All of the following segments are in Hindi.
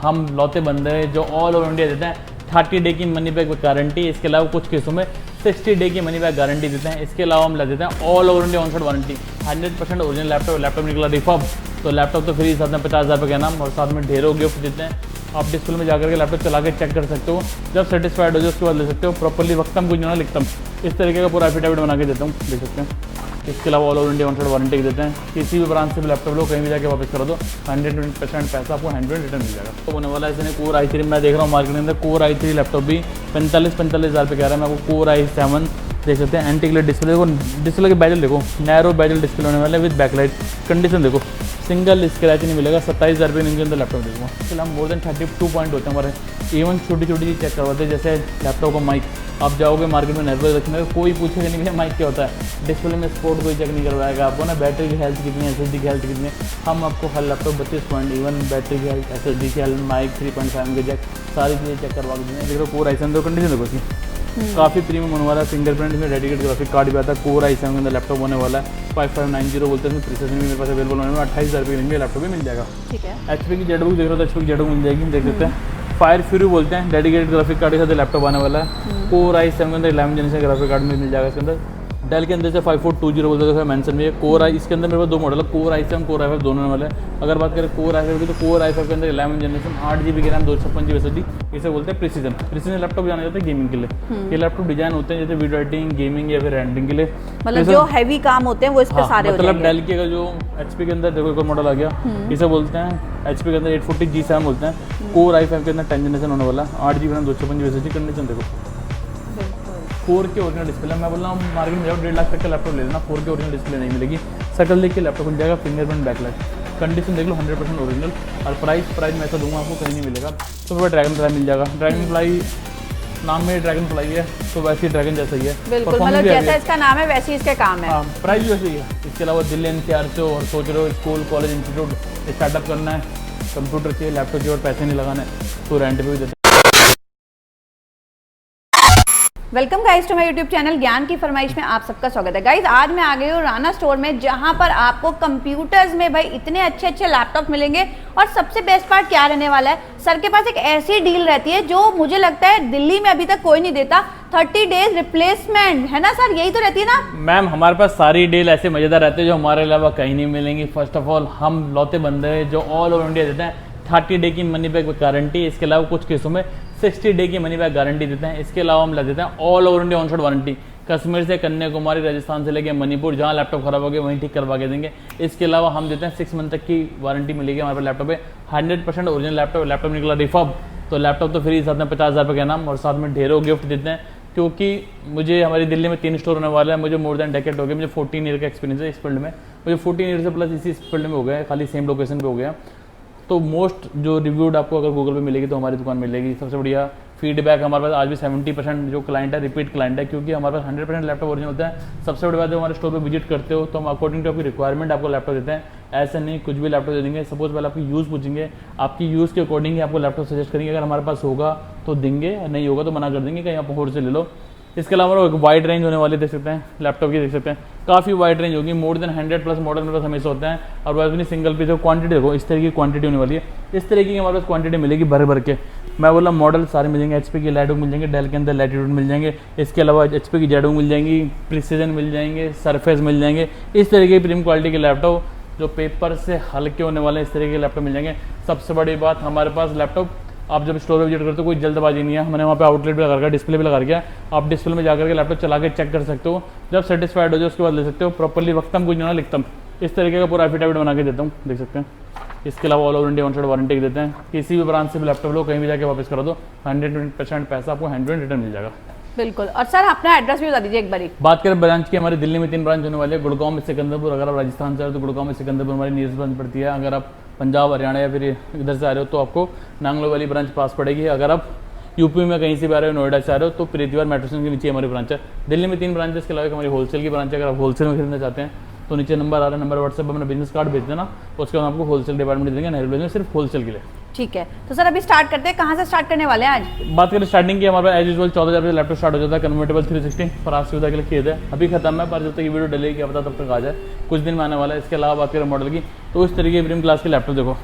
हम लौते बंदे हैं जो ऑल ओवर इंडिया देते हैं 30 डे की मनी बैक गारंटी। इसके अलावा कुछ केसों में 60 डे की मनी बैक गारंटी देते हैं। इसके अलावा हम ले देते हैं all over India on side warranty. 100% original laptop निकला रिफर्ब तो लैपटॉप तो फ्री, साथ में 50,000 रुपये का नाम और साथ में ढेरों गिफ्ट देते हैं। आप डिस्प्ले में जाकर के लैपटॉप चला के चेक कर सकते हो, जब सेटिस्फाइड हो जाए उसके बाद ले सकते हो। प्रॉपर्ली वक्तम कुछ ना लिखता हूँ, इस तरीके का पूरा एफिडेविट बना के देता हूँ, देख सकते हैं। इसके अलावा all over India on side warranty देते हैं। किसी भी ब्रांच से भी लैपटॉप लो, कहीं भी जाके वापस करा दो, 100% पैसा आपको हैंड टू हैंड रिटर्न मिल जाएगा। तो होने वाला है इसने कोर i3 मैं देख रहा हूँ मार्केट के अंदर कोर i3 लैपटॉप भी 45,000 रुपये कह रहा है। मैं आपको कोर i7 देख सकते हैं। एंटी ग्लेयर डिस्प्ले देखो, डिस्प्ले के बैजल देखो, नैरो बैजल डिस्प्ले होने वाला है विद बैकलाइट। कंडीशन देखो, सिंगल स्क्रैच नहीं मिलेगा। 27,000 रुपये के अंदर लैपटॉप देखो। फिर हम मोर देन 32 पॉइंट होते हैं हमारे। इवन छोटी छोटी चीज़ चेक करवाते हैं, जैसे लैपटॉप का माइक। आप जाओगे मार्केट में नेटवर्क रखने में, कोई पूछेगा नहीं भैया माइक क्या होता है। डिस्प्ले में स्पोर्ट कोई चेक नहीं करवाएगा आपको ना, बैटरी की हेल्थ कितनी है, SSD की हेल्थ कितनी है। हम आपको हर लैपटॉप 32 पॉइंट, इवन बैटरी की हेल्थ, SSD की हेल्थ, माइक 3.5 के जैक, सारी चीज़ें चेक करवा के देंगे। देखो कोर i7 दो कंडीशन देखो इसकी, काफ़ी प्रीमियम होने वाला है। फिंगरप्रिंट में डेडिकेटेड ग्राफिक कार्ड भी आता है। कोर i7 के अंदर लैपटॉप होने वाला है। 5590 बोलते हैं, प्रीसेशन भी मेरे पास अवेलेबल होने में 28,000 रुपये के लैपटॉप भी मिल जाएगा। ठीक है। HP की जेडबुक देख रहे हो तो HP की जेडबुक मिल जाएगी, देख सकते हैं। फायर फ्यूरी बोलते हैं, डेडिकेटेड ग्राफिक कार्ड के साथ लैपटॉप आने वाला है। कोर i7 के अंदर 11 जनरेशन ग्राफिक कार्ड में मिल जाएगा। इसके अंदर डेल के अंदर से 5420 बोलते हैं मेंशन में। कोर i इसके अंदर मेरे पास दो मॉडल है, कोर i7 कोर i5 दोनों वाले हैं। अगर बात करें कोर i5 की तो कोर i5 के अंदर 11 जनरेशन 8GB की रैम 256GB SSD, इसे बोलते हैं प्रिसीजन लैपटॉप जाना जाता है गेमिंग के लिए। ये लैपटॉप डिजाइन होते हैं जैसे वीडियो एडिटिंग, गेमिंग या फिर रेंडरिंग के लिए, मतलब जो हैवी काम होते हैं वो इस पे सारे हो जाएंगे। मतलब डेल के जो HP के अंदर देखो एक मॉडल आ गया, इसे बोलते हैं HP के अंदर 840G7 बोलते हैं। कोर i5 के अंदर 10 जनरेशन होने वाला है। 8GB RAM 256GB SSD। Condition देखो 4K ओरिजिनल डिस्प्ले। मैं बोल रहा हूँ मार्केट में जाओ 1.5 लाख तक का लैपटॉप ले लेना, 4K ओरिजिनल डिस्प्ले नहीं मिलेगी। शकल देख के लैपटॉप मिल जाएगा, फिंगरप्रिंट बैकलाइट। कंडीशन देख लो 100% ओरिजिनल। और प्राइस मैं ऐसा दूंगा आपको कहीं नहीं मिलेगा। तो मेरे ड्रैगन फ्लाई मिल जाएगा। ड्रैगन फ्लाई नाम में ड्रैगन फ्लाई है तो वैसे ही ड्रैगन जैसा ही है, बिल्कुल, मतलब जैसा इसका नाम है वैसे ही इसके काम है। प्राइस भी वैसे ही है। इसके अलावा दिल्ली NCR से और सोच रहे हो स्कूल कॉलेज इंस्टीट्यूट स्टार्टअप करना है, कंप्यूटर चाहिए, लैपटॉप चाहिए और पैसे नहीं लगाना है तो रेंट पे भी देते हैं। Welcome guys to my YouTube channel ज्ञान की फरमाइश में आप सबका स्वागत है। गाइस आज मैं आ गई हूँ राना स्टोर में, जहाँ पर आपको कंप्यूटर्स में भाई इतने अच्छे अच्छे लैपटॉप मिलेंगे। और सबसे बेस्ट पार्ट क्या रहने वाला है, सर के पास एक ऐसी डील रहती है जो मुझे लगता है दिल्ली में अभी तक कोई नहीं देता। 30 डेज रिप्लेसमेंट, है ना सर, यही तो रहती है ना मैम। हमारे पास सारी डील ऐसे मजेदार रहते हैं जो हमारे अलावा कहीं नहीं मिलेंगी। फर्स्ट ऑफ ऑल हम लौते बंदे हैं जो ऑल ओवर इंडिया देते हैं 30 डे की मनी बैक गारंटी। इसके अलावा कुछ केसों में 60 डे की मनी बैक गारंटी देते हैं। इसके अलावा हम ले देते हैं all over India on side warranty. Kashmir से कन्याकुमारी, राजस्थान से लेकर मणिपुर, जहाँ लैपटॉप खराब हो गया वहीं ठीक करवा के देंगे। इसके अलावा हम देते हैं 6 मंथ तक की वारंटी मिलेगी हमारे पास लैपटॉप पे। 100% ओरिजिनल लैपटॉप निकला रिफर्ब तो लैपटॉप तो फ्री, साथ में 50,000 रुपये का नाम और साथ में ढेरों गिफ्ट देते हैं। क्योंकि मुझे हमारी दिल्ली में 3 स्टोर होने वाला है। मुझे मोर देन डेकेड हो गया, मुझे 14 ईयर का एक्सपीरियंस है इस फील्ड में। मुझे 14 ईयर से प्लस इसी फील्ड में हो गया है, खाली सेम लोकेशन पे हो गया। तो मोस्ट जो रिव्यूड आपको अगर गूगल पे मिलेगी तो हमारी दुकान मिलेगी। सबसे बढ़िया फीडबैक हमारे पास आज भी 70% जो क्लाइंट है रिपीट क्लाइंट है, क्योंकि हमारे पास 100% लैपटॉप ओरिजिनल होता है। सबसे बड़ी बात है हमारे स्टोर पे विजिट करते हो तो हम अकॉर्डिंग टू आपकी रिक्वायरमेंट आपको लैपटॉप देते हैं। ऐसा नहीं कुछ भी लैपटॉप दे देंगे। सपोज पहले आपकी यूज़ पूछेंगे, आपकी यूज़ के अकॉर्डिंग ही आपको लैपटॉप सजेस्ट करेंगे। अगर हमारे पास होगा तो देंगे, नहीं होगा तो मना कर देंगे कहीं आप होड़ से ले लो। इसके अलावा एक वाइड रेंज होने वाली देख सकते हैं लैपटॉप की, देख सकते हैं काफ़ी वाइड रेंज होगी। मोर देन 100+ मॉडल मेरे पास हमेशा होता है। और वैसे भी सिंगल पीस क्वांटिटी देखो, इस तरह की क्वांटिटी होने वाली है। इस तरीके की हमारे पास क्वांटिटी मिलेगी भर भर के। मैं बोला मॉडल सारे मिल जाएंगे। HP की लैटिट्यूड मिल जाएंगे, डेल के अंदर लैटिट्यूड मिल जाएंगे। इसके अलावा HP की जेडबुक मिल जाएंगी, प्रिसीजन मिल जाएंगे, सरफेस मिल जाएंगे। इस तरीके की प्रीमियम क्वालिटी के लैपटॉप जो पेपर से हल्के होने वाले इस तरीके के लैपटॉप मिल जाएंगे। सबसे बड़ी बात हमारे पास लैपटॉप आप जब स्टोर विजिट करते हो कोई जल्दबाजी नहीं है। हमने वहाँ पे आउटलेट भी लगा रखा है, डिस्प्ले भी लगा रखा। आप डिस्प्ले में जाकर के लैपटॉप चला के चेक कर सकते हो, जब सेटिस्फाइड हो जाए उसके बाद ले सकते हो। प्रॉपर्ली वक्तम कुछ ना लिखता हूँ, इस तरीके का पूरा एफिडेविट बना के देता हूँ, देख सकते हैं। इसके अलावा all over India on side warranty देते हैं। किसी भी ब्रांच से भी लैपटॉप लो, कहीं भी जाके वापस करा दो, 100% पैसा आपको हैंड टू हैंड रिटर्न मिल जाएगा। बिल्कुल। और सर अपना एड्रेस भी बता दीजिए एक बारी। बात करें ब्रांच की, हमारे दिल्ली में 3 ब्रांच होने वाले हैं। गुड़गांव में सिकंदरपुर, अगर आप राजस्थान से आ रहे हो तो गुड़गांव में सिकंदरपुर हमारी नियरेस्ट ब्रांच पड़ती है। अगर आप पंजाब, हरियाणा या फिर इधर से आ रहे हो तो आपको नांगलो वाली ब्रांच पास पड़ेगी। अगर आप यूपी में कहीं से भी आ रहे हो, नोएडा से आ रहे हो तो प्रीतिवार मेट्रो स्टेशन के नीचे हमारी ब्रांच है। दिल्ली में 3 ब्रांच है, इसके अलावा हमारी होलसेल की ब्रांच है। अगर आप होलसेल में खरीदना चाहते हैं तो नीचे नंबर आ रहा है, नंबर व्हाट्सएप पर अपना बिजनेस कार्ड भेज देना, उसके बाद आपको होलसेल डिपार्टमेंट देंगे नेहरू में सिर्फ होलसेल के लिए। ठीक है, तो सर अभी स्टार्ट करते हैं, कहाँ से स्टार्ट करने वाले हैं आज? बात करें स्टार्टिंग की, हमारे पास एज यूजुअल 14,000 रुपये लैपटॉप स्टार्ट हो जाता है। कन्वर्टेबल 360 फराज सुविधा के लिए किए थे, अभी खत्म है, पर जब तक ये वीडियो डलेगी क्या पता तब तक आ जाए, कुछ दिन में आने वाला है। इसके अलावा बात करें मॉडल की तो इस तरीके की प्रीमियम क्लास के लैपटॉप देखो,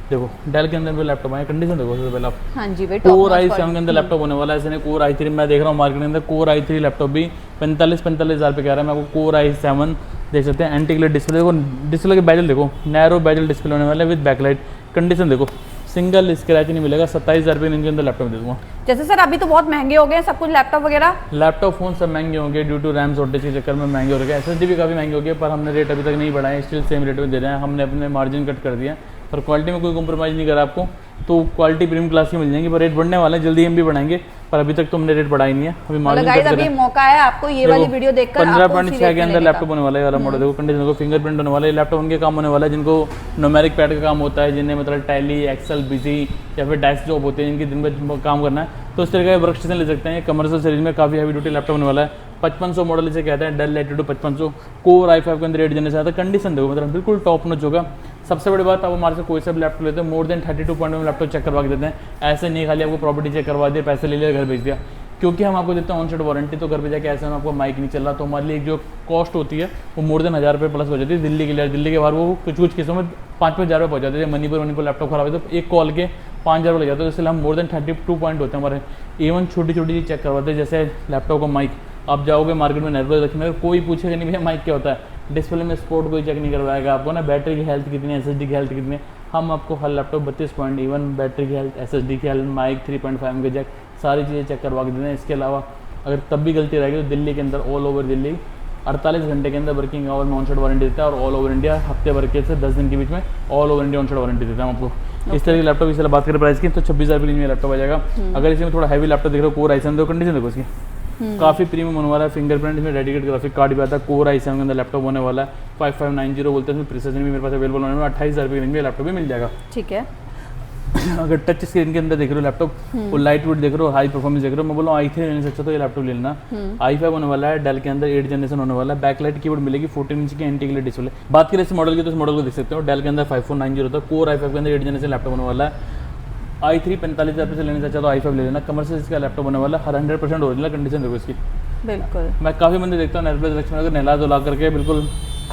देखो डेल के अंदर भी लैपटॉप आए, कंडीशन देखो सबसे पहले आप। हाँ जी भाई, कोर i7 के अंदर लैपटॉप होने वाला है, ऐसे नहीं कोर i3 मैं देख रहा हूँ मार्केट के अंदर कोर i3 लैपटॉप भी 45 हज़ार पे कह रहा है। मैं आपको कोर i7 देख सकते हैं। एंटी ग्लेयर डिस्प्ले देखो, डिस्प्ले के बेजल देखो, नैरो बेजल डिस्प्ले होने वाला है विद बैकलाइट। कंडीशन देखो, सिंगल स्क्रैच नहीं मिलेगा। 27,000 रुपये इनके अंदर लैपटॉप दे दूँगा। जैसे सर अभी तो बहुत महंगे हो गए हैं सब कुछ लैपटॉप वगैरह, लैपटॉप फोन सब महंगे होंगे ड्यू टू रैम शॉर्टेज के चक्कर में महंगे हो रहे हैं। SSD भी काफ़ी महंगे हो गए, पर हमने रेट अभी तक नहीं बढ़ाए, स्टिल सेम रेट में दे रहे हैं। हमने अपने मार्जिन कट कर दिया है, पर क्वालिटी में कोई कॉम्प्रोमाइज़ नहीं करा आपको, तो क्वालिटी प्रीमियम क्लास की मिल जाएंगी। पर रेट बढ़ने वाले हैं, जल्दी हम भी बढ़ाएंगे, पर अभी तक तो हमने रेट बढ़ाई नहीं है। अभी मार्जिन गाइस अभी मौका है आपको ये वाली वीडियो देखकर 15.6 के अंदर लैपटॉप होने वाला है वाला मॉडल देखो। कंडीशन को फिंगरप्रिंट होने वाला है। लैपटॉप उनके काम होने वाला है जिनको न्यूमेरिक पैड का काम होता है, जिन्हें मतलब टैली, एक्सेल, बिजी या फिर डेस्क जॉब होते हैं, जिनकी दिन भर काम करना है, तो इस तरह का वर्क स्टेशन ले सकते हैं। कमर्शियल सीरीज में काफ़ी हैवी ड्यूटी लैपटॉप होने वाला है। 5500 मॉडल इसे कहते हैं, डेल लैटिट्यूड 5500 कोर i5 के अंदर 8 जनरेशन आता है। कंडीशन देखो मतलब बिल्कुल टॉप नॉच होगा। सबसे बड़ी बात, आप हमारे से कोई सा भी लैपटॉप लेते हैं मोर देन 32 पॉइंट में लैपटॉप चेक करवा के देते हैं। ऐसे नहीं खाली आपको प्रॉपर्टी चेक करवा दिया, पैसे ले लिया, घर भेज दिया। क्योंकि हम आपको देते हैं ऑन साइड वारंटी, तो घर पे जाके ऐसे में आपको माइक नहीं चल रहा, तो हमारे लिए एक जो कॉस्ट होती है वो मोर देन 1000 रुपये प्लस हो जाती है। दिल्ली के लिए, दिल्ली के बाहर वो कुछ केसों में 5-5 हज़ार रुपये पहुँच जाते हैं। मणिपुर लैपटॉप खराब है तो एक कॉल के 5,000 रुपये लग जाते हैं। इसलिए हम मोर देन 32 पॉइंट होते हैं हमारे। इवन छोटी छोटी चीज़ चेक करवाते हैं, जैसे लैपटॉप का माइक। आप जाओगे मार्केट में नेटवर्क रखने, कोई पूछेगा नहीं भैया माइक क्या होता है। डिस्प्ले में स्पोर्ट कोई चेक नहीं करवाएगा आपको ना, बैटरी की हेल्थ कितनी है, SSD की हेल्थ कितनी है। हम आपको हर लैपटॉप 32 पॉइंट, इवन बैटरी की हेल्थ, SSD की हेल्थ, माइक 3.5 के जैक, सारी चीज़ें चेक करवा के देते हैं। इसके अलावा अगर तब भी गलती रहेगी तो दिल्ली के अंदर ऑल ओवर दिल्ली 48 घंटे के अंदर वर्किंग आवर में ऑन साइड वारंटी देता है, और ऑल ओवर इंडिया हफ्ते भर के से 10 दिन के बीच में all over India on side warranty देता है हम आपको। इस तरह की लैपटॉप इसलिए बात करें प्राइस की तो 26,000 रुपये में लैपटॉप आ जाएगा। अगर इसमें थोड़ा हैवी लैपटॉप देख रहे हो, कोर i7 देखो, कंडीशन देखो इसकी काफ़ी प्रीमियम होने वाला है। फिंगरप्रिंट में डेडिकेटेड ग्राफिक कार्ड भी आता है। कोर i7 के अंदर लैपटॉप होने वाला है। 5590 बोलते हैं, इसमें प्रिसिजन भी मेरे पास अवेलेबल होने में 28,000 रुपये में लैपटॉप भी मिल जाएगा। ठीक है। अगर टच स्क्रीन के अंदर देख रहे हो लैपटॉप, वो लाइट वेट देख रहे हो, हाई परफॉर्मेंस देख रहे हो, मैं बोल रहा हूँ i3 लेने से अच्छा तो ये लैपटॉप ले लेना। i5 होने वाला है, डेल के अंदर 8 जनरेशन होने वाला है। बैकलाइट कीबोर्ड मिलेगी, 14 इंच की एंटी ग्लेयर डिस्प्ले। बात करें इस मॉडल की तो इस मॉडल को देख सकते हो, डेल के अंदर 5490 होता है। कोर i5 के अंदर 8 जनरेशन लैपटॉप होने वाला है। i3 45,000 रुपये से लेने से अच्छा तो i5 ले लेना। कमर्शियल इसका लैपटॉप होने वाला है, 100% ओरिजिनल। कंडीशन देखो इसकी, बिल्कुल। मैं काफ़ी बंदे देखता हूँ नेटफ्लिक्स में अगर नहला धुला करके बिल्कुल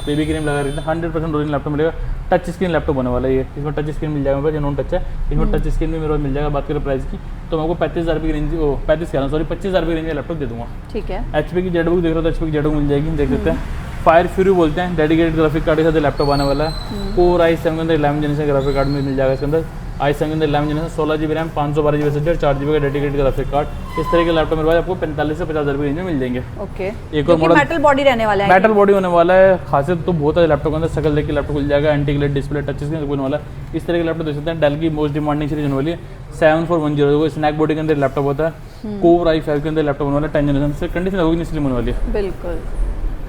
बेबी क्रीम लगा रही है। 100% ओरिजिनल लैपटॉप मिलेगा। टच स्क्रीन लैपटॉप होने वाला है ये। इसमें टच स्क्रीन मिल जाएगा मेरे पास, नॉन टच है। इसमें टच स्क्रीन भी मेरे पास मिल जाएगा। बात करें प्राइस की तो मैं आपको 35,000 रुपये की रेंज, 25,000 रुपये की रेंज में लैपटॉप दे दूँगा। ठीक है। HP की जेडबुक देख रहे हो तो HP की जेडबुक मिल जाएगी, देख सकते हैं। फायर फ्यूरी बोलते हैं, डेडिकेटेड ग्राफिक कार्ड के साथ लैपटॉप आने वाला है। कोर i7 के अंदर 11 जनरेशन ग्राफिक कार्ड में मिल जाएगा। इसके अंदर i7 के अंदर 11 generation 16 GB RAM, 512 GB SSD और 4 GB का डेडिकेटेड ग्राफिक कार्ड। इस तरह के लैपटॉप मेरे पास आपको 45 से 50,000 रुपये रेंज में मिल जाएंगे। ओके। एक और मॉडल मेटल बॉडी रहने वाला है, मेटल बॉडी होने वाला है। खासियत तो बहुत है लैपटॉप के अंदर, शकल देख के लैपटॉप खुल जाएगा। Anti glare display, touch screen होने वाला है। इस तरह के लैपटॉप देख सकते हैं। डेल की मोस्ट डिमांडिंग सीरीज होने वाली है 7410। स्नैक बॉडी के अंदर लैपटॉप होता है। कोर i5 के अंदर लैपटॉप होने वाला है 10 जनरेशन से। कंडीशन होगी स्लिम होने वाली है, बिल्कुल।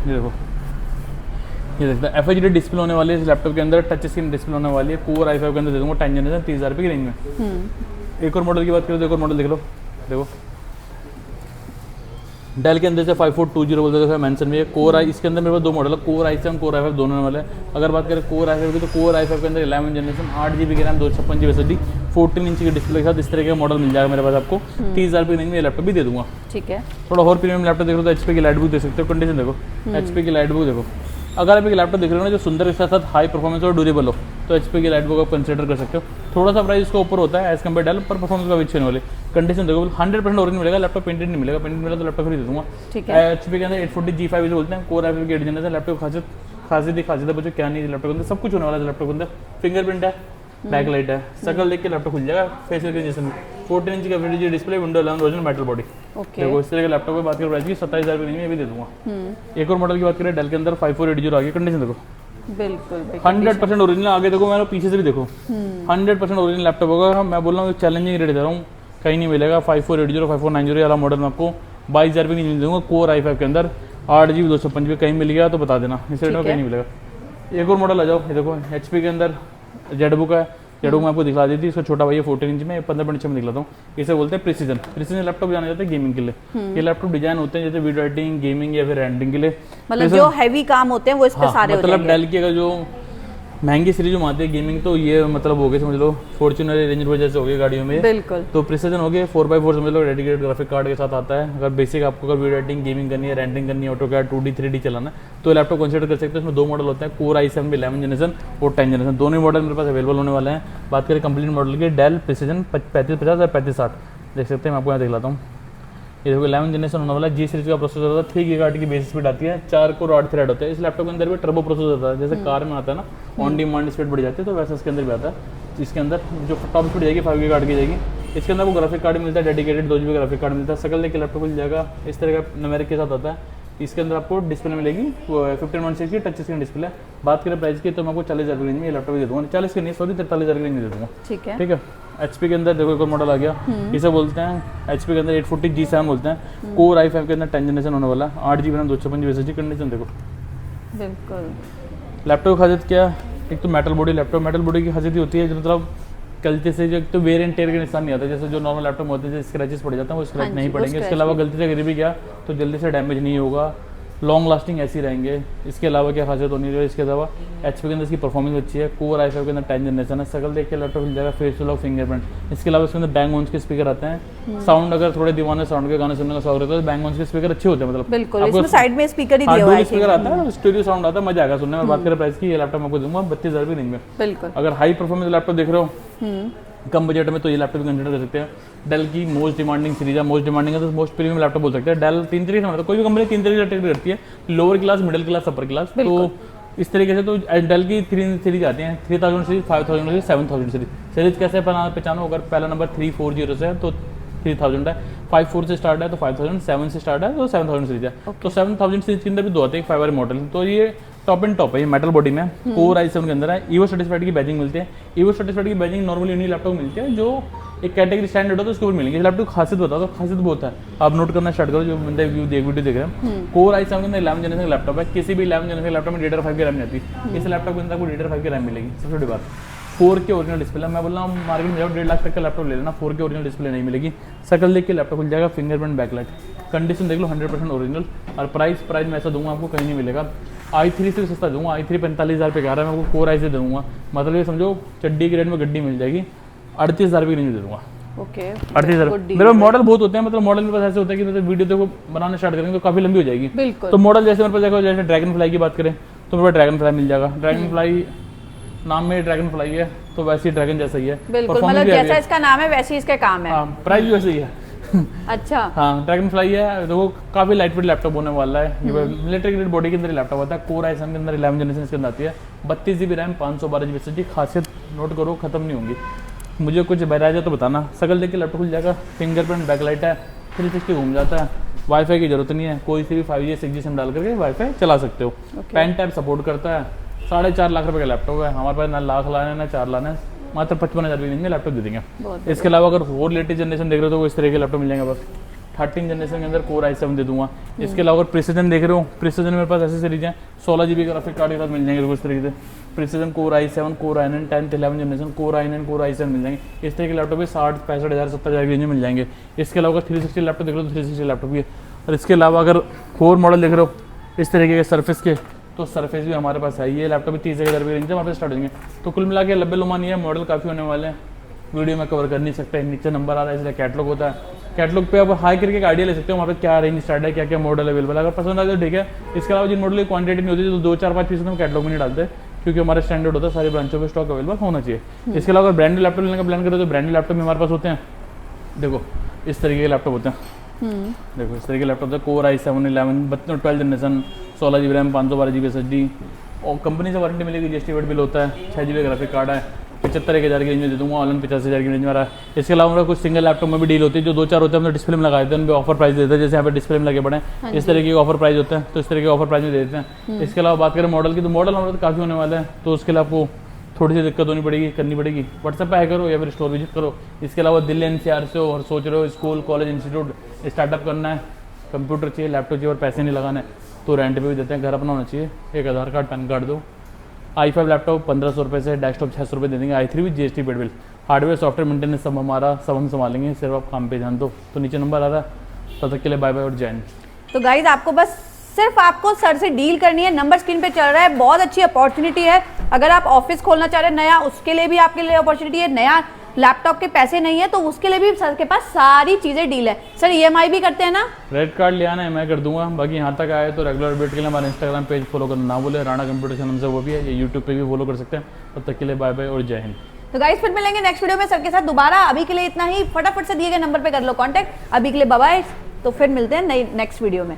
ये देखो, ये देखते हैं। FHD डिस्प्ले होने वाली है इस लैपटॉप के अंदर। टच स्क्रीन डिस्प्ले होने वाली है। कोर i5 के अंदर दे दूँगा 10 जनरेशन 30,000 रुपये की रेंज में। एक और मॉडल की बात करें तो एक और मॉडल देख लो, देखो डेल के अंदर से 5420 बोलते थे मेंशन में। कोर आई, इसके अंदर मेरे पास दो मॉडल है, कोर i7 कोर i5 दोनों होने वाले हैं। अगर बात करें कोर i5 की तो कोर i5 के अंदर 11 जनरेशन 8 GB की रैम 256 GB SSD 14 इंच के डिस्प्ले के साथ इस तरह का मॉडल मिल जाएगा मेरे पास आपको। 30,000 रुपये रेंज में लैपटॉप भी दे दूँगा। ठीक है। थोड़ा और प्रीमियम लैपटॉप देख रहे हो तो HP की लाइट बुक देख सकते हो। कंडीशन देखो, HP की लाइट बुक देखो। अगर आप एक लैपटॉप देख रहे हो ना जो सुंदर के साथ साथ हाई परफॉर्मेंस और ड्यूरेबल हो तो HP की लाइट बुक आप कंसिडर कर सकते हो। थोड़ा सा प्राइस इसका ऊपर होता है एज कम्पेयर डेल, पर परफॉर्मेंस का अच्छे होने वाले। कंडीशन देखो 100% ओरिजिनल मिलेगा, लैपटॉप पेंटेड नहीं मिलेगा। पेंटेड मिला तो लैपटॉप फ्री दे दूँगा। ठीक है। HP के अंदर 840 G5 इसे बोलते हैं। कोर i5 की 8 जनरेशन लैपटॉप खासियत है बच्चों, क्या नहीं लैपटॉप के अंदर सब कुछ होने वाला है। लैपटॉप के अंदर फिंगरप्रिंट है, बैक लाइट है, शकल देख के लैपटॉप खुल जाएगा। फेस रिकग्निशन 14 इंच का FHD display, window 11 original metal body. देखो इस तरह के लैपटॉप की बात करें प्राइस की 27,000 रुपये में भी दे दूँगा। एक और मॉडल की बात करें डेल के अंदर 5480 आ गया। कंडीशन देखो बिल्कुल 100% ओरिजिनल। आगे देखो मैंने पीछे से भी देखो 100% ओरिजिनल लैपटॉप होगा। मैं बोल रहा हूँ चैलेंजिंग रेट दे रहा हूँ, कहीं नहीं मिलेगा। 5480 5490 वाला मॉडल मैं आपको 22,000 रुपये की मिल दूँगा। कोर i5 के अंदर 8 GB 256 कहीं मिल गया तो बता देना, इस रेट में कहीं नहीं मिलेगा। एक और मॉडल आ जाओ, ये देखो HP के अंदर जेडबुक है। जेडबुक मैं आपको दिखला दी थी, इसका छोटा भाई है 14 इंच में, 15.6 में दिखलाता हूँ। इसे बोलते हैं प्रिसीजन लैपटॉप जाना जाता है गेमिंग के लिए। ये लैपटॉप डिजाइन होते हैं जैसे वीडियो एडिटिंग, गेमिंग या फिर रेंडिंग के लिए। मतलब जो हैवी काम होते हैं वो इस पे सारे हो मतलब जाएंगे। डेल की अगर जो महंगी सीरीज जो आती है गेमिंग, तो ये मतलब हो गए समझ लो फॉर्च्यूनर रेंज रोवर जैसे हो गए गाड़ियों में, बिल्कुल। तो प्रिसीजन हो गए 4x4 समझ लो, डेडिकेटेड ग्राफिक कार्ड के साथ आता है। अगर बेसिक आपको अगर वीडियो एडिटिंग गेमिंग करनी है, रेंडरिंग करनी है, ऑटोकैड 2D 3D चलाना है, तो लैपटॉप कंसीडर कर सकते हैं। इसमें 2 मॉडल होते हैं, कोर i7 में 11 जनरेशन और 10 जनरेशन, दोनों मॉडल मेरे पास अवेलेबल होने वाले हैं। बात करें कंप्लीट मॉडल की, डेल प्रिसीजन 3550 और 3560 देख सकते हैं। मैं आपको यहाँ दिखलाता हूँ, ये देखो 11 जनरेशन होने वाला है। जी सीरीज का प्रोसेसर होता है, 3 गीगाहर्ट्ज की बेस स्पीड आती है, 4 कोर 8 थ्रेड होते हैं। इस लैपटॉप के अंदर भी टर्बो प्रोसेसर होता है, जैसे कार में आता है ना ऑन डिमांड स्पीड बढ़ जाती है, तो वैसे इसके अंदर भी आता है। इसके अंदर जो टॉप स्पीड जाएगी 5 गीगाहर्ट्ज की जाएगी। इसके अंदर वो ग्राफिक कार्ड मिलता है, डेडिकेटेड 2 GB ग्राफिक कार्ड मिलता है। सकल देखिए लैपटॉप मिल जाएगा, इस तरह का न्यूमेरिक के साथ आता है। इसके अंदर आपको डिस्प्ले मिलेगी 1516 की टच स्क्रीन डिस्प्ले। बात करें प्राइस की, तो मैं आपको 40,000 की रेंज में ये लैपटॉप दे दूँगा, 40 की नहीं सॉरी 43,000 की रेंज में दे दूँगा। ठीक है, ठीक है। HP के अंदर देखो एक और मॉडल आ गया, इसे बोलते हैं HP के अंदर 840 G7 बोलते हैं। कोर i5 के अंदर 10 जनरेशन होने वाला है, 8 GB रैम 256 SSD। कंडीशन देखो बिल्कुल। लैपटॉप की खासियत क्या है, एक तो metal body, laptop metal body की खासियत होती है जो मतलब गलती से जो एक तो वेयर एंड टेयर के निशान नहीं आता, जैसे जो नॉर्मल लैपटॉप होते हैं स्क्रैचेस पड़ जाते हैं, वो स्क्रैच नहीं पड़ेंगे। इसके अलावा गलती से गिर भी गया तो जल्दी से डैमेज नहीं होगा, लॉन्ग लास्टिंग ऐसे ही रहेंगे। इसके अलावा क्या खासियत होनी चाहिए, इसके अलावा HP के अंदर इसकी परफॉर्मेंस अच्छी है, कोर i5 के अंदर 10 जनरेशन है। सकल देख के लैपटॉप मिल जाएगा, फेस लॉक फिंगरप्रिंट। इसके अलावा इसके अंदर बैंग ऑन के स्पीकर आते हैं। साउंड अगर थोड़े दीवाने साउंड के गाने सुनने का शौक रहता है तो बैंग ऑन के स्पीकर अच्छे होते हैं, मतलब बिल्कुल। इसमें साइड में स्पीकर ही दिया हुआ है, स्पीकर आता है, स्टूडियो साउंड आता है, मजा आएगा सुनने में। बात करें प्राइस की, ये लैपटॉप आपको दूंगा 32,000 की रेंज में। बिल्कुल। अगर हाई परफॉर्मेंस लैपटॉप देख रहे हो कम बजट में, तो ये लैपटॉप कंसिडर कर सकते हैं। डेल की मोस्ट डिमांडिंग सीरीज है, मोस्ट डिमांडिंग है तो मोस्ट प्रीमियम लैपटॉप बोल सकते हैं। डेल 3 तरीके से मतलब कोई भी कंपनी 3 तरीके से कैटेगरी करती है, lower class, middle class, upper class. तो इस तरीके से तो डेल की 3 सीरीज आती हैं, 3000 सीरीज, 5000 सीरीज, 7000 सीरीज। सीरीज कैसे पहचानो, अगर पहला नंबर 340 से है तो 3000 है, 54 से स्टार्ट है तो 5000, 7 से स्टार्ट है तो 7000 सीरीज है। तो 7000 सीरीज के अंदर भी 2 आते हैं, एक 5 वाले मॉडल। तो ये टॉप एंड टॉप है, ये मेटल बॉडी में कोर i7 के अंदर है। ईवो सर्टिफाइड की बैजिंग मिलती है। ईवो सर्टिफाइड की बैजिंग नॉर्मली उन्हीं लैपटॉप मिलती है जो एक कैटेगरी स्टैंडर्ड होता है, तो उसके ऊपर मिलेंगे। इस लैपटॉप की खासियत बता दो, खासियत बहुत है, आप नोट करना स्टार्ट करो जो बंदे वीडियो देख रहे हैं। कोर i7 के अंदर 11 जनरेशन लैपटॉप है, किसी भी 11 जनरेशन लैपटॉप में DDR5 की रैम नहीं आती। इस लैपटॉप के अंदर आपको DDR5 की रैम मिलेगी। सबसे बड़ी बात 4K ओरिजिनल डिस्प्ले। मैं बोल रहा हूँ मार्केट में जाओ 1.5 लाख तक का लैपटॉप ले लेना, 4K ओरिजिनल डिस्प्ले नहीं मिलेगी। सकल देख के लैपटॉप खुल जाएगा, फिंगरप्रिंट बैकलाइट, कंडीशन देख लो 100% ओरिजिनल। और प्राइस मैं ऐसा दूंगा आपको कहीं नहीं मिलेगा। i3 से सस्ता दूंगा, i3 45,000 पे कह रहा है, मैं आपको कोर i से दूंगा। मतलब ये समझो चड्डी की रेट में गड्डी मिल जाएगी, 38,000 की रेंज दे दूंगा। ओके, 38,000। मेरे पास मॉडल बहुत होते हैं, मतलब मॉडल मेरे पास ऐसे होता है कि मतलब वीडियो देखो बनाना स्टार्ट करेंगे तो काफी लंबी हो जाएगी। बिल्कुल। तो मॉडल जैसे मेरे पास देखो, जैसे ड्रैगन फ्लाई की बात करें तो मेरे पास ड्रैगन फ्लाई मिल जाएगा। ड्रैगन फ्लाई नाम में ड्रैगन फ्लाई है तो वैसे ही ड्रैगन जैसा ही है, बिल्कुल। मतलब जैसा इसका नाम है वैसे ही इसका काम है। हाँ, प्राइस भी वैसे ही है। अच्छा, हाँ, ड्रैगन फ्लाई है, देखो काफी लाइट वेट लैपटॉप होने वाला है। ये मिलिट्री ग्रेड बॉडी के अंदर लैपटॉप होता है। कोर i7 के अंदर 11 जनरेशन इसके अंदर आती है, 32 GB रैम, 512 GB SSD। खासियत नोट करो, खत्म नहीं होंगी। मुझे कुछ बहरा जाए तो बताना। सकल देख के लैपटॉप खुल जाएगा, फिंगरप्रिंट बैकलाइट है, 360 घूम जाता है। वाईफाई की जरूरत नहीं है, कोई सी भी 5G 6G सिम डाल करके वाईफाई चला सकते हो। पेन टैब सपोर्ट करता है। 4.5 लाख रुपए का लैपटॉप है हमारे पास, ना लाख लाने ना 4 लाने, मात्र 55,000 की रेंज में लैपटॉप दे देंगे। इसके अलावा अगर और लेटेस्ट जनरेशन देख रहे हो तो इस तरह के लैपटॉप मिल जाएंगे। बस 13 जनरेशन के अंदर कोर i7 दे दूंगा। इसके अलावा अगर प्रिसीजन देख रहे हो, प्रिसीजन मेरे पास ऐसी सीरीज है 16 GB ग्राफिक कार्ड के साथ मिल जाएंगे। इस तरीके से precision core i7, core i9, 10th 11 generation core i9, core i7 मिल जाएंगे। इस तरह के लैपटॉप भी 60-65,000 70,000 की रेंज में मिल जाएंगे। इसके अलावा अगर 360 लैपटॉप देख रहे हो तो 360 लैपटॉप भी है। और इसके अलावा अगर कोर मॉडल देख रहे हो इस तरीके के सर्फेस के, तो सर्फेस भी हमारे पास है। ये लैपटॉप भी 30,000 की रेंज से हमारे पास स्टार्ट होंगे। तो कुल मिला के 90 लुमा नहीं है, मॉडल काफ़ी होने वाले हैं, वीडियो में कवर कर नहीं सकते। नीचे नंबर आ रहा है इसलिए कैटलॉग होता है, कैटलॉग पे आप हाई करके एक आइडिया ले सकते हो वहाँ पे क्या रेंज स्टार्ट है, क्या क्या मॉडल अवेलेबल है। अगर पसंद आ जाए तो ठीक है। इसके अलावा जिन मॉडल की क्वांटिटी नहीं होती तो 2-4-5 पीस हम कैटलॉग में नहीं डालते, क्योंकि हमारा स्टैंडर्ड होता है सारी ब्रांचों पे स्टॉक अवेलेबल होना चाहिए। इसके अलावा अगर ब्रांडेड लैपटॉप लेने का प्लान करें तो ब्रांडेड लैपटॉप भी हमारे पास होते हैं। देखो इस तरीके के लैपटॉप होते हैं, देखो इस तरीके के लैपटॉप है। Core i7 11 12 generation, 16 GB RAM, 512 GB SSD, और कंपनी से वारंटी मिलेगी, GST वेट बिल होता है, 6 GB ग्राफिक कार्ड है, 75,000 की रेंज में दे दूँगा। ऑनलाइन 85,000 की रेंज में आ रहा है। इसके अलावा हमारा कुछ सिंगल लैपटॉप में भी डील होती है, जो 2-4 होते हैं हम डिस्प्ले में लगाए थे, उन पर ऑफर प्राइस देते हैं, जैसे यहाँ पे डिस्प्ले में लगे पड़े हैं इस तरीके के ऑफर प्राइस होते हैं, तो इस तरह के ऑफर प्राइस में दे देते हैं। इसके अलावा बात करें मॉडल की, तो मॉडल हमारे काफ़ी होने वाले हैं, तो उसके लिए आपको थोड़ी सी दिक्कत होनी पड़ेगी, करनी पड़ेगी। व्हाट्सएप पे हाई करो या फिर स्टोर विजिट करो। इसके अलावा दिल्ली NCR से हो और सोच रहे हो स्कूल कॉलेज इंस्टीट्यूट स्टार्टअप करना है, कंप्यूटर चाहिए, लैपटॉप चाहिए और पैसे नहीं लगाने, तो रेंट पे भी देते हैं, घर अपना होना चाहिए, एक आधार कार्ड पैन कार्ड दो। i5 लैपटॉप 1,500 रुपये से, डेस्कटॉप 600 रुपये दे देंगे। i3 भी GST paid bill, hardware software maintenance सब हमारा, सब हम संभालेंगे, सिर्फ आप काम पे ध्यान दो। तो नीचे नंबर आ रहा है, तब तक के लिए बाय बाय और जय हिंद। तो गाइज आपको बस सिर्फ आपको सर से डील करनी है। नंबर स्क्रीन पे चल रहा है, बहुत अच्छी अपॉर्चुनिटी है। अगर आप ऑफिस खोलना चाह रहे हैं नया, उसके लिए भी आपके लिए अपॉर्चुनिटी है। नया लैपटॉप के पैसे नहीं है तो उसके लिए भी सर के पास सारी चीजें डील है। सर ईएमआई भी करते हैं ना? रेड कार्ड ले आना है, मैं कर दूंगा। बाकी यहाँ तक आए तो रेगुलर अपडेट के लिए हमारा इंस्टाग्राम पेज फॉलो करना ना भूले, राणा कंप्यूटर नाम से वो भी है, ये यूट्यूब पे भी फॉलो कर सकते हैं। तब तक के लिए बाय बाय और जय हिंद। तो गाइस फिर मिलेंगे नेक्स्ट वीडियो में सर के साथ दोबारा। अभी के लिए इतना ही, फटाफट से दिए गए नंबर पे कर लो कांटेक्ट। अभी के लिए बाय बाय, तो फिर मिलते हैं नई नेक्स्ट वीडियो में।